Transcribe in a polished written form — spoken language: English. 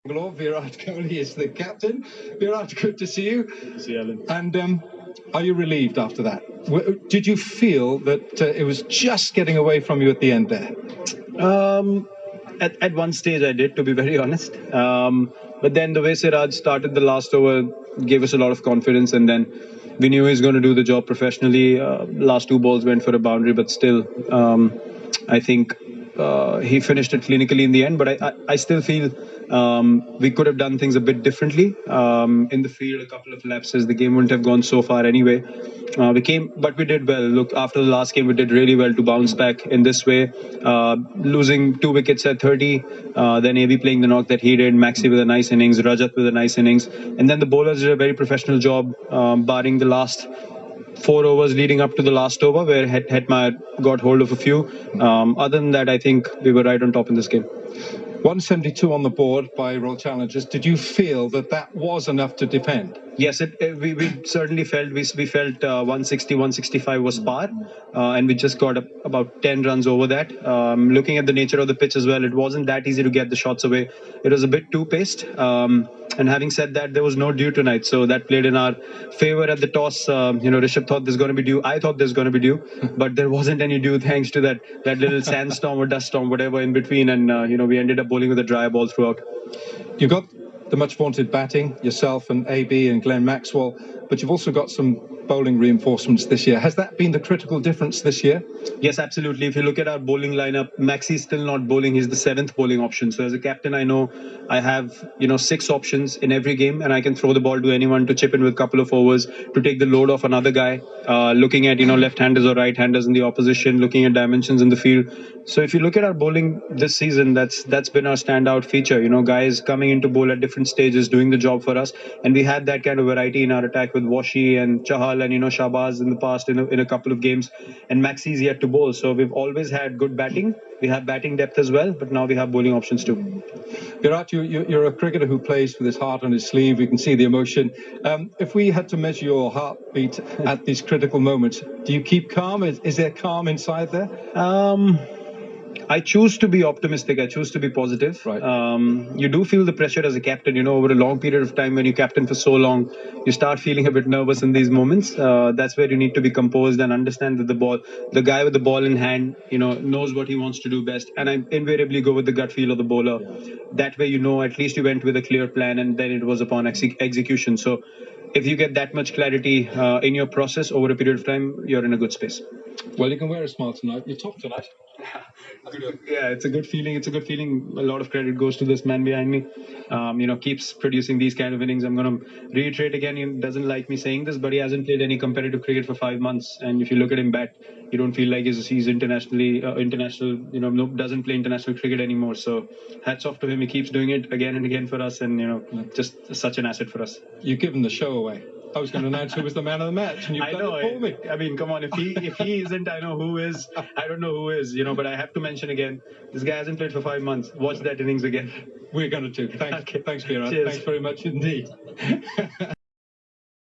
Bangalore. Virat Kohli is the captain. Virat, good to see you. Good to see you, Alan. And are you relieved after that? Did you feel that it was just getting away from you at the end there? At one stage I did, to be very honest. But then the way Siraj started the last over gave us a lot of confidence, and then we knew he was going to do the job professionally. Last two balls went for a boundary, but still, I think he finished it clinically in the end. But I still feel we could have done things a bit differently. In the field, a couple of lapses, the game wouldn't have gone so far anyway. But we did well. Look, after the last game, we did really well to bounce back in this way. Losing 2 wickets at 30, then AB playing the knock that he did, Maxi with a nice innings, Rajat with a nice innings, and then the bowlers did a very professional job, barring the last 4 overs leading up to the last over where Hetmeyer got hold of a few. Other than that, I think we were right on top in this game. 172 on the board by Royal Challengers. Did you feel that that was enough to defend? Yes, we certainly felt we felt 160, 165 was par, and we just got about 10 runs over that. Looking at the nature of the pitch as well, it wasn't that easy to get the shots away. It was a bit too paced. And having said that, there was no dew tonight, so that played in our favor at the toss. Rishabh thought there's going to be dew. I thought there's going to be dew, but there wasn't any dew thanks to that little sandstorm or dust storm, whatever in between, and we ended up bowling with a dry ball throughout. You got the much vaunted batting, yourself and AB and Glenn Maxwell, but you've also got some bowling reinforcements this year. Has that been the critical difference this year? Yes, absolutely. If you look at our bowling lineup, Maxi is still not bowling. He's the 7th bowling option. So as a captain, I know I have 6 options in every game, and I can throw the ball to anyone to chip in with a couple of overs to take the load off another guy. Looking at left-handers or right-handers in the opposition, looking at dimensions in the field. So if you look at our bowling this season, that's been our standout feature. Guys coming into bowl at different stages, doing the job for us, and we had that kind of variety in our attack with Washi and Chahal and Shahbaz in the past in a couple of games, and Maxi's yet to bowl. So we've always had good batting. We have batting depth as well, but now we have bowling options too. Virat, you're a cricketer who plays with his heart on his sleeve. We can see the emotion. If we had to measure your heartbeat at these critical moments, do you keep calm? Is there calm inside there? I choose to be optimistic. I choose to be positive. Right. You do feel the pressure as a captain. Over a long period of time, when you captain for so long, you start feeling a bit nervous in these moments. That's where you need to be composed and understand that the guy with the ball in hand, knows what he wants to do best. And I invariably go with the gut feel of the bowler. Yeah. That way, at least you went with a clear plan, and then it was upon execution. So if you get that much clarity in your process over a period of time, you're in a good space. Well, you can wear a smile tonight. You're top tonight. Yeah, it's a good feeling. It's a good feeling. A lot of credit goes to this man behind me. Keeps producing these kind of innings. I'm going to reiterate again. He doesn't like me saying this, but he hasn't played any competitive cricket for 5 months. And if you look at him bat, you don't feel like he's international. Doesn't play international cricket anymore. So hats off to him. He keeps doing it again and again for us, and just such an asset for us. You've given the show away. I was going to announce who was the man of the match, and you've done it for me. I mean, come on. If he isn't, I know who is. I don't know who is. But I have to mention again, this guy hasn't played for 5 months. Watch that innings again. We're going to. Thanks, Virat. Cheers. Thanks very much indeed.